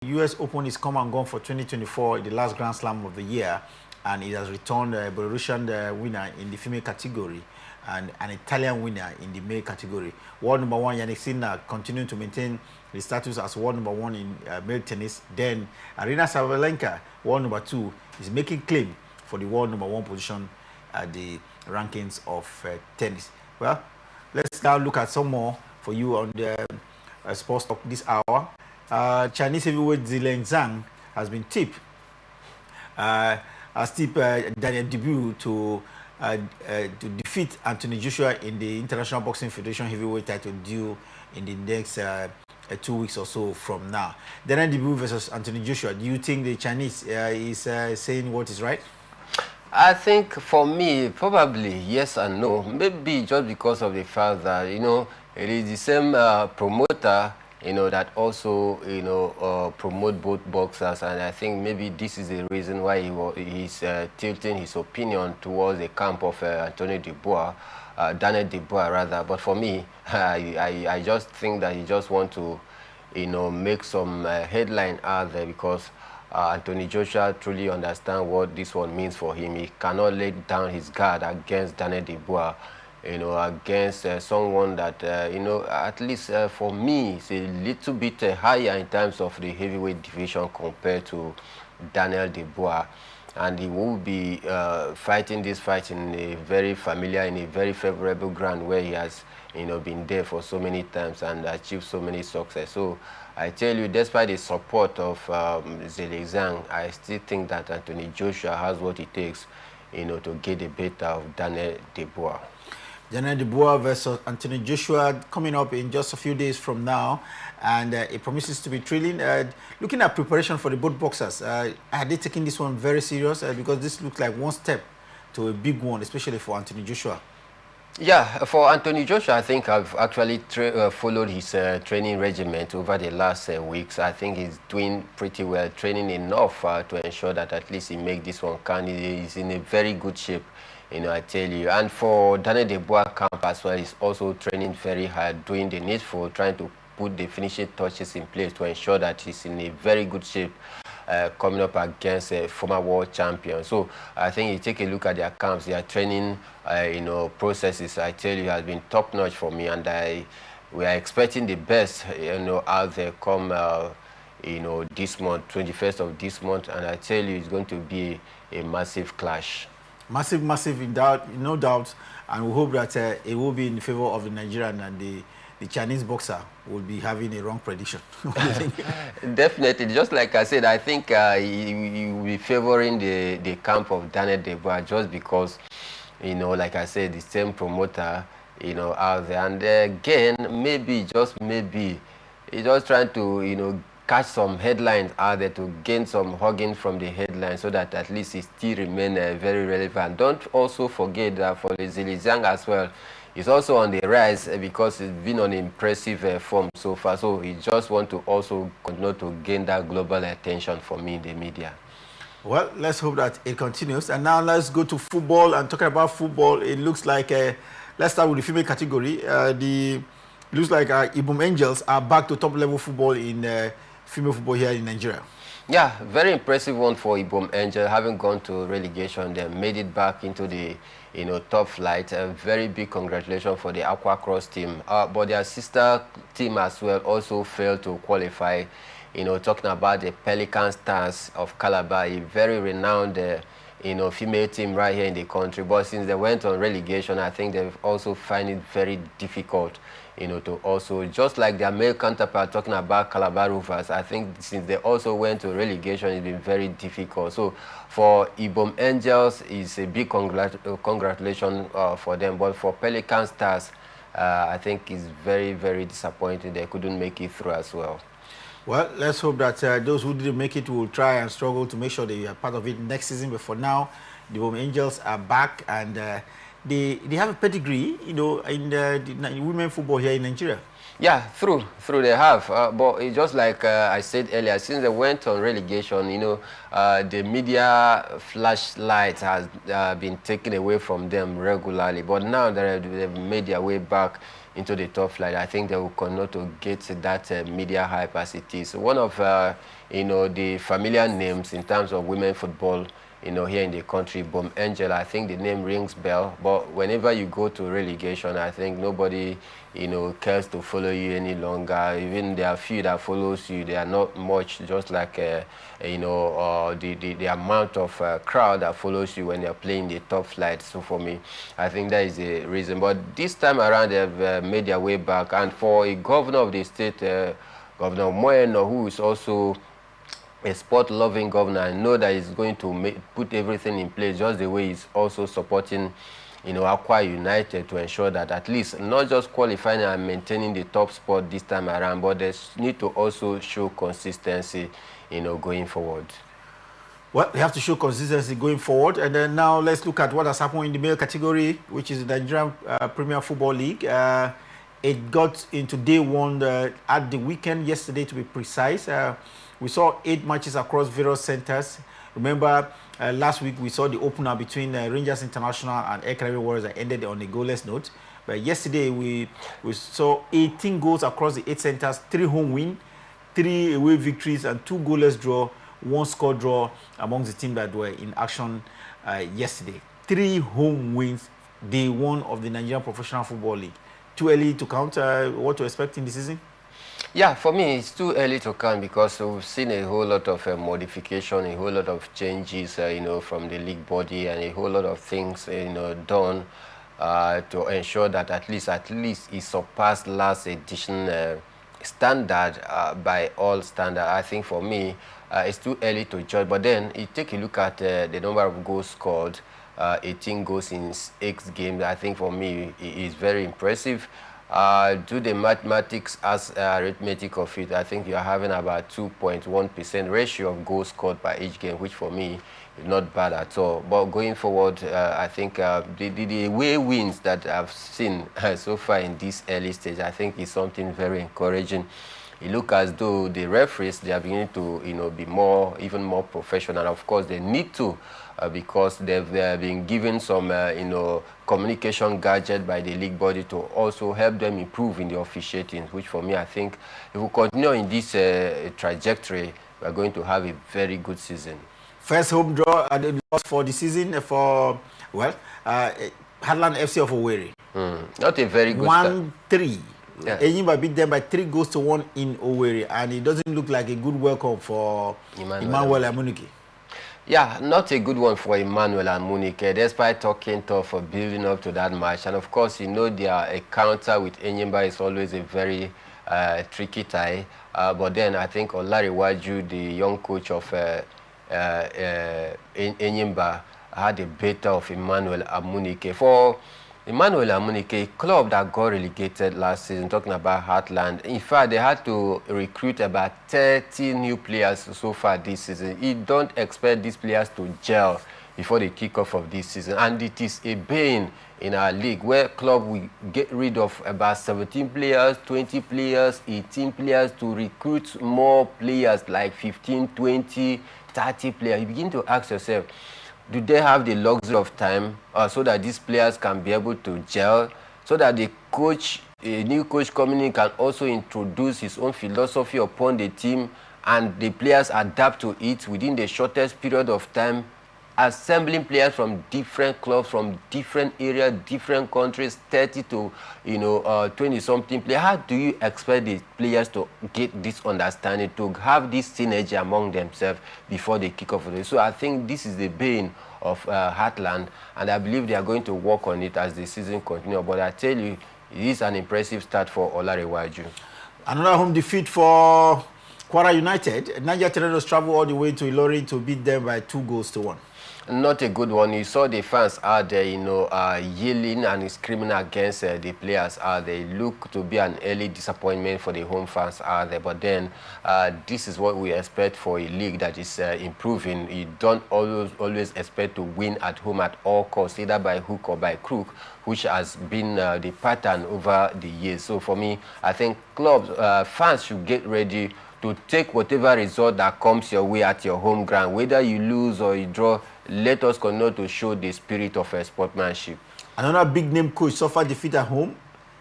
US Open is come and gone for 2024, the last Grand Slam of the year, and it has returned a Belarusian winner in the female category and an Italian winner in the male category. World number one, Jannik Sinner, continuing to maintain the status as world number one in male tennis. Then Arina Sabalenka, world number two, is making claim for the world number one position at the rankings of tennis. Well, let's now look at some more for you on the sports talk this hour. Chinese heavyweight Zhilei Zhang has been tipped Daniel Dubois to defeat Anthony Joshua in the International Boxing Federation heavyweight title due in the next 2 weeks or so from now. Daniel Dubois versus Anthony Joshua. Do you think the Chinese is saying what is right? I think for me, probably yes and no. Maybe just because of the fact that, you know, it is the same promoter, you know, that also, you know, promote both boxers, and I think maybe this is the reason why he's tilting his opinion towards the camp of Daniel Dubois rather. But for me, I just think that he just want to, you know, make some headline out there, because Anthony Joshua truly understands what this one means for him. He cannot lay down his guard against Daniel Dubois, you know, against someone that, you know, at least for me, is a little bit higher in terms of the heavyweight division compared to Daniel Dubois. And he will be fighting this fight in a very familiar, in a very favorable ground where he has, you know, been there for so many times and achieved so many success. So I tell you, despite the support of Zhilei Zhang, I still think that Anthony Joshua has what it takes, you know, to get the better of Daniel Dubois. Daniel Dubois versus Anthony Joshua coming up in just a few days from now, and it promises to be thrilling. Looking at preparation for the both boxers, are they taking this one very serious? Because this looks like one step to a big one, especially for Anthony Joshua. Yeah, for Anthony Joshua, I think I've actually followed his training regimen over the last weeks. I think he's doing pretty well, training enough to ensure that at least he make this one count. He's in a very good shape, you know, I tell you. And for Daniel Dubois camp as well, he's also training very hard, doing the needful, trying to put the finishing touches in place to ensure that he's in a very good shape coming up against a former world champion. So I think you take a look at their camps, their training, you know, processes, I tell you, has been top notch for me, and we are expecting the best, you know, out there come, you know, this month, 21st of this month, and I tell you, it's going to be a massive clash. Massive, no doubt, and we hope that it will be in favor of the Nigerian, and the Chinese boxer will be having a wrong prediction. Definitely. Just like I said, I think he will be favoring the camp of Daniel Dubois just because, you know, like I said, the same promoter, you know, out there. And again, maybe, just maybe, he's just trying to, you know, catch some headlines out there to gain some hugging from the headlines so that at least he still remain very relevant. Don't also forget that for Zhilei Zhang as well, he's also on the rise because he's been on impressive form so far. So he just want to also continue to gain that global attention for me in the media. Well, let's hope that it continues. And now let's go to football. And talking about football, it looks like, let's start with the female category. Looks like Ibom Angels are back to top level football in female football here in Nigeria. Yeah, very impressive one for Ibom Angel, having gone to relegation. They made it back into the, you know, top flight. A very big congratulations for the Aqua Cross team. But their sister team as well also failed to qualify. You know, talking about the Pelican Stars of Calabar, a very renowned, you know, female team right here in the country. But since they went on relegation, I think they've also find it very difficult, you know, to also, just like their male counterpart talking about Calabar Rovers, I think since they also went to relegation, it's been very difficult. So for Ibom Angels, it's a big congratulations for them. But for Pelican Stars, I think it's very, very disappointing they couldn't make it through as well. Well, let's hope that those who didn't make it will try and struggle to make sure they are part of it next season. But for now, the Ibom Angels are back, and they have a pedigree, you know, in the women football here in Nigeria. Yeah, through they have, but it's just like I said earlier, since they went on relegation, the media flashlight has been taken away from them regularly. But now they've made their way back into the top flight. I think they will continue to get that media hype as it is. One of the familiar names in terms of women football, here in the country, Bom Angel, I think the name rings bell, but whenever you go to relegation, I think nobody, cares to follow you any longer. Even there are few that follows you, they are not much, just like, the amount of crowd that follows you when you're playing the top flight. So for me, I think that is the reason. But this time around, they've made their way back, and for a governor of the state, Governor Moeno, who is also a sport-loving governor, I know that he's going to put everything in place just the way he's also supporting, Aqua United to ensure that at least not just qualifying and maintaining the top spot this time around, but they need to also show consistency, going forward. Well, they have to show consistency going forward. And then now let's look at what has happened in the male category, which is the Nigerian Premier Football League. It got into day one at the weekend, yesterday to be precise. We saw 8 matches across various centers. Remember, last week we saw the opener between Rangers International and Air Caribbean Warriors that ended on a goalless note. But yesterday we saw 18 goals across the 8 centers, 3 home wins, 3 away victories, and 2 goalless draw, 1 score draw amongst the teams that were in action yesterday. 3 home wins, day one of the Nigerian Professional Football League. Too early to count what to expect in the season? Yeah, for me, it's too early to count because we've seen a whole lot of modification, a whole lot of changes, from the league body, and a whole lot of things, done to ensure that at least it surpassed last edition standard by all standard. I think for me, it's too early to judge. But then you take a look at the number of goals scored, 18 goals in 6 games. I think for me, it is very impressive. Do the mathematics as arithmetic of it, I think you're having about 2.1% ratio of goals scored by each game, which for me is not bad at all. But going forward, I think the away wins that I've seen so far in this early stage, I think is something very encouraging. It looks as though the referees, they are beginning to be even more professional. Of course, they need to because they've been given some communication gadget by the league body to also help them improve in the officiating, which for me, I think if we continue in this trajectory, we're going to have a very good season. First home draw at the loss for the season for, Heartland FC of Owerri. Not a very good 1-3. Yeah. Enyimba beat them by 3-1 in Owerri, and it doesn't look like a good welcome for Emmanuel Amunike. Yeah, not a good one for Emmanuel Amunike, despite talking tough for building up to that match. And of course, their encounter with Enyimba is always a very tricky tie. But then I think Olariwaju, the young coach of Enyimba, had a better of Emmanuel Amunike. For Emmanuel Amunike, a club that got relegated last season, talking about Heartland. In fact, they had to recruit about 30 new players so far this season. You don't expect these players to gel before the kickoff of this season. And it is a bane in our league where club will get rid of about 17 players, 20 players, 18 players to recruit more players like 15, 20, 30 players. You begin to ask yourself, do they have the luxury of time so that these players can be able to gel, so that the coach, a new coach coming in, can also introduce his own philosophy upon the team and the players adapt to it within the shortest period of time, assembling players from different clubs, from different areas, different countries, 30 to 20-something players. How do you expect the players to get this understanding, to have this synergy among themselves before they kick off? So I think this is the bane of Heartland, and I believe they are going to work on it as the season continues. But I tell you, it is an impressive start for Olariwaju. Another home defeat for Kwara United. Niger Tornadoes travel all the way to Ilorin to beat them by 2-1. Not a good one. You saw the fans out there, yelling and screaming against the players out there. It looked to be an early disappointment for the home fans out there. But then, this is what we expect for a league that is improving. You don't always expect to win at home at all costs, either by hook or by crook, which has been the pattern over the years. So for me, I think clubs, fans should get ready to take whatever result that comes your way at your home ground. Whether you lose or you draw, let us continue to show the spirit of sportsmanship. Another big name coach suffered defeat at home.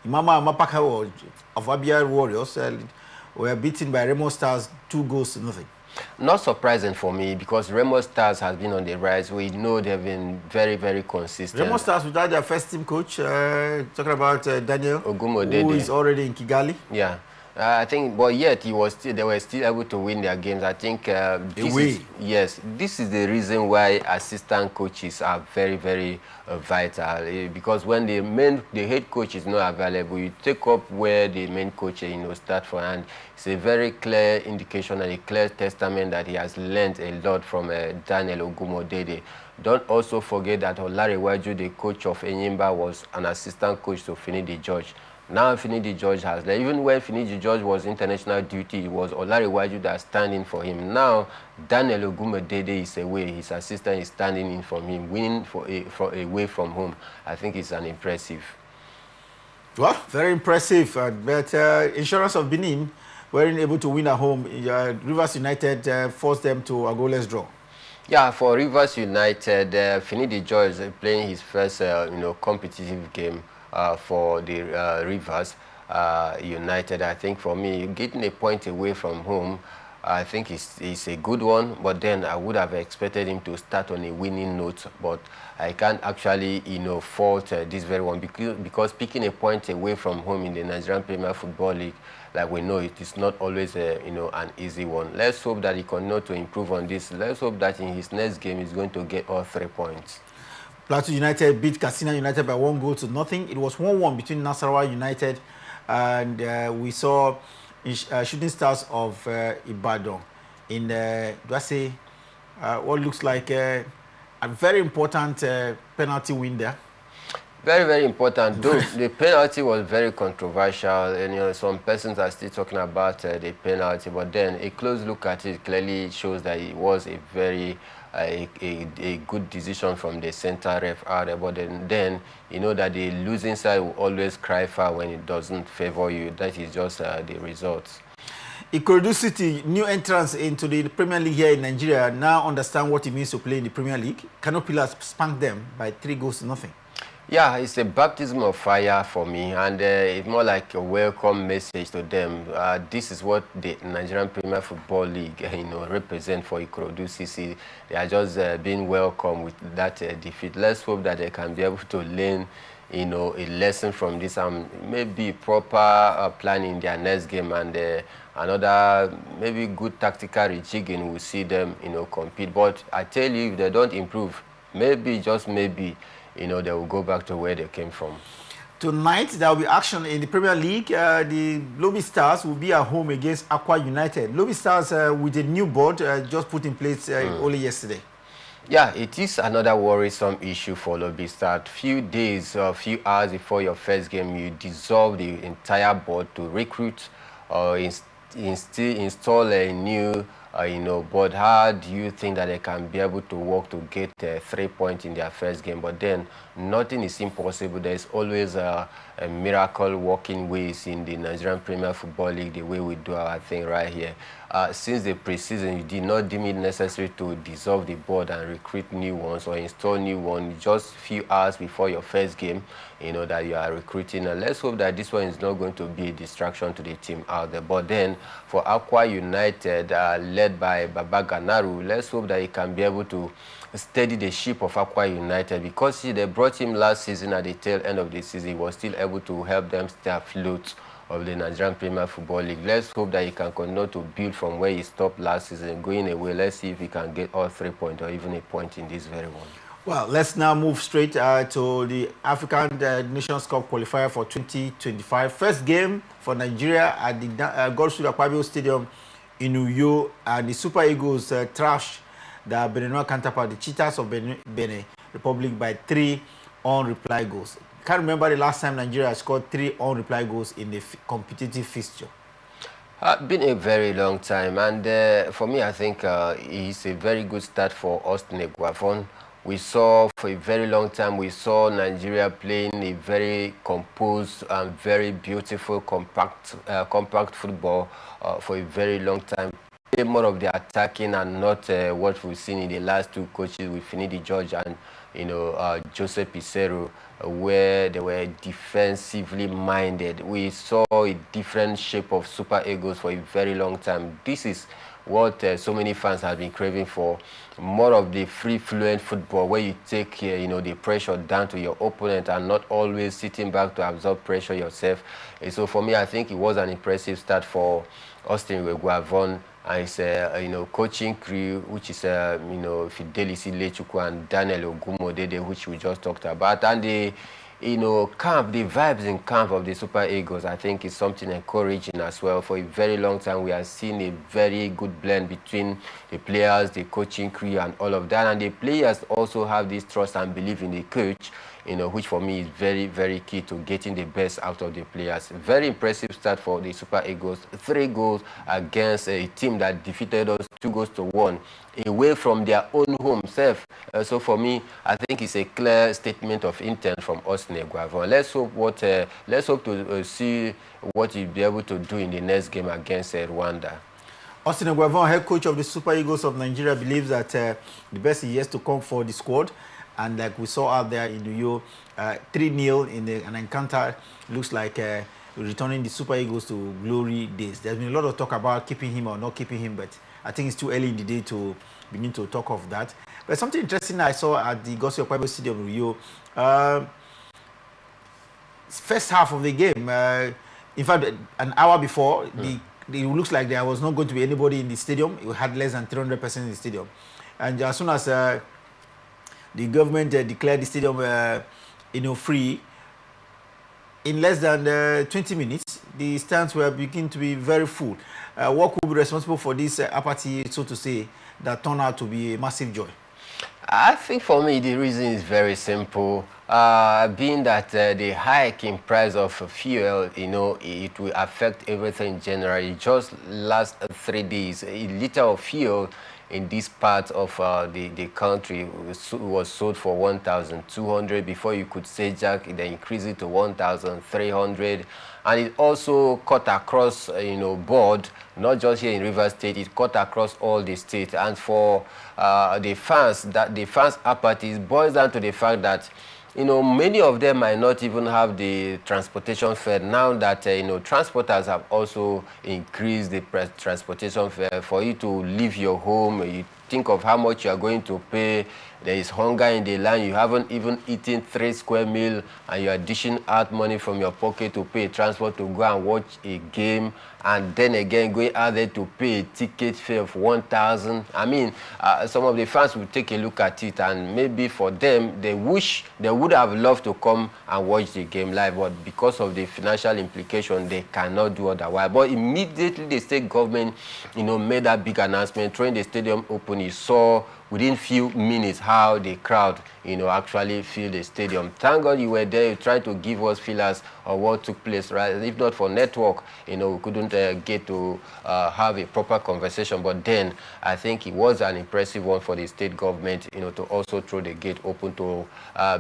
Imama Amapaka of Abia Warriors were beaten by Remo Stars 2-0. Not surprising for me, because Remo Stars has been on the rise. We know they've been very, very consistent. Remo Stars without their first team coach, talking about Daniel, Dubois, who is already in Kigali. Yeah. I think, but yet they were still able to win their games. I think this is the reason why assistant coaches are very, very vital. Because when the head coach is not available, you take up where the main coach start from, and it's a very clear indication and a clear testament that he has learned a lot from Daniel Dubois. Don't also forget that Olarewaju, the coach of Enyimba, was an assistant coach to Finidi George. Now Finidi George has left. Even when Finidi George was international duty, it was Olarewaju that standing for him. Now Daniel Dubois is away. His assistant is standing in for him, winning away from home. I think it's an impressive. Well, very impressive. But Insurance of Benin weren't able to win at home. Rivers United forced them to a goalless draw. Yeah, for Rivers United, Finidi George playing his first competitive game for the Rivers United. I think for me, getting a point away from home, I think it's a good one. But then I would have expected him to start on a winning note. But I can't actually, fault this very one, because picking a point away from home in the Nigerian Premier Football League, like we know, it is not always an easy one. Let's hope that he continues to improve on this. Let's hope that in his next game he's going to get all 3 points. Plateau United beat Katsina United by 1-0. It was 1-1 between Nasarawa United and we saw Shooting Stars of Ibadan in what looks like a very important penalty win there. Very, very important. Though the penalty was very controversial, and some persons are still talking about the penalty, but then a close look at it clearly shows that it was a very a good decision from the center ref out there. But then you know that the losing side will always cry foul when it doesn't favor you. That is just the results. Ikorodu City, new entrance into the Premier League here in Nigeria, now understand what it means to play in the Premier League. Kano Pillars spanked them by 3-0. Yeah, it's a baptism of fire for me, and it's more like a welcome message to them. This is what the Nigerian Premier Football League, represent for Ikorodu City. They are just being welcomed with that defeat. Let's hope that they can be able to learn, a lesson from this and maybe proper planning their next game, and another maybe good tactical rejigging will see them, compete. But I tell you, if they don't improve, maybe, just maybe, they will go back to where they came from. Tonight, there will be action in the Premier League. The Lobby Stars will be at home against Aqua United. Lobby Stars with a new board just put in place only yesterday. Yeah, it is another worrisome issue for Lobby Stars. Few hours before your first game, you dissolve the entire board to recruit or install a new but how do you think that they can be able to work to get 3 points in their first game? But then nothing is impossible. There's always a miracle working ways in the Nigerian Premier Football League, the way we do our thing right here. Since the preseason, you did not deem it necessary to dissolve the board and recruit new ones or install new ones just a few hours before your first game, that you are recruiting. And let's hope that this one is not going to be a distraction to the team out there. But then for Aqua United, led by Baba Ganaru, let's hope that he can be able to steady the ship of Aqua United, because they brought him last season at the tail end of the season. He was still able to help them stay afloat of the Nigerian Premier Football League. Let's hope that he can continue to build from where he stopped last season, going away. Let's see if he can get all 3 points or even a point in this very one. Well, let's now move straight to the African Nations Cup qualifier for 2025. First game for Nigeria at the Godswill Akpabio Stadium in Uyo, and the Super Eagles trashed the Benin counterpart, the Cheetahs of Benin Republic, by 3 unreplied goals. Can't remember the last time Nigeria scored 3 unreplied goals in a competitive fixture. Been a very long time, and for me, I think it's a very good start for Austin Eguavoen. We saw for a very long time, we saw Nigeria playing a very composed and very beautiful, compact football for a very long time. More of the attacking and not what we've seen in the last 2 coaches with Finidi George and Joseph Pissarro, where they were defensively minded. We saw a different shape of Super Eagles for a very long time. This is what so many fans have been craving for. More of the free fluent football where you take the pressure down to your opponent and not always sitting back to absorb pressure yourself. And so for me, I think it was an impressive start for Austin Eguavoen and his coaching crew, which is Fidelis Ilechukwu and Daniel Dubois, which we just talked about, and the camp, the vibes in camp of the Super Eagles, I think is something encouraging as well. For a very long time, we have seen a very good blend between the players, the coaching crew, and all of that. And the players also have this trust and belief in the coach, which for me is very, very key to getting the best out of the players. Very impressive start for the Super Eagles. 3 goals against a team that defeated us 2-1 away from their own home self. So for me, I think it's a clear statement of intent from Austin Eguavoen. Let's hope to see what he'll be able to do in the next game against Rwanda. Austin Eguavoen, head coach of the Super Eagles of Nigeria, believes that the best is yet to come for the squad. And like we saw out there in the Uyo, 3-0 in an encounter, looks like returning the Super Eagles to glory days. There's been a lot of talk about keeping him or not keeping him, but I think it's too early in the day to begin to talk of that. But something interesting I saw at the Gossip Bible Stadium in Uyo, first half of the game, in fact, an hour before, it looks like there was not going to be anybody in the stadium. It had less than 300% in the stadium. And as soon as the government declared the stadium free, in less than 20 minutes, the stands were beginning to be very full. What could be responsible for this apathy, so to say, that turned out to be a massive joy? I think for me the reason is very simple. Being that the hike in price of fuel, it will affect everything generally. Just last 3 days, a liter of fuel in this part of the country was sold for 1,200. Before you could say Jack, they increased it to 1,300, and it also cut across board, not just here in Rivers State. It cut across all the state. And for the fans apathy boils down to the fact that many of them might not even have the transportation fare now that, transporters have also increased the transportation fare. For you to leave your home, you think of how much you are going to pay. There is hunger in the land. You haven't even eaten 3 square meals, and you are dishing out money from your pocket to pay transport to go and watch a game, and then again going out there to pay a ticket fee of 1,000. I mean, some of the fans will take a look at it, and maybe for them, they wish they would have loved to come and watch the game live, but because of the financial implication, they cannot do otherwise. But immediately the state government, made that big announcement, throwing the stadium open. You saw within few minutes how the crowd, actually filled the stadium. Thank God you were there. You tried to give us feelers of what took place, right? If not for network, we couldn't get to have a proper conversation. But then I think it was an impressive one for the state government, to also throw the gate open to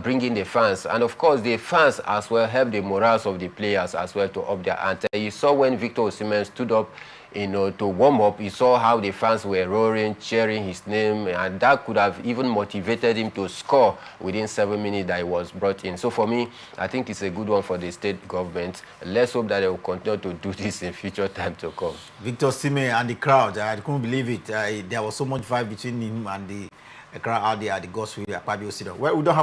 bring in the fans. And of course, the fans as well help the morals of the players as well to up their ante. You saw when Victor Osimhen stood up, to warm up, you saw how the fans were roaring, cheering his name, and that could have even motivated him to score within 7 minutes that he was brought in. So for me, I think it's a good one for the state government. Let's hope that they will continue to do this in future time to come. Victor Osimhen and the crowd, I couldn't believe it. There was so much vibe between him and the crowd out there at the Gospel Bible Stadium. Well, we don't have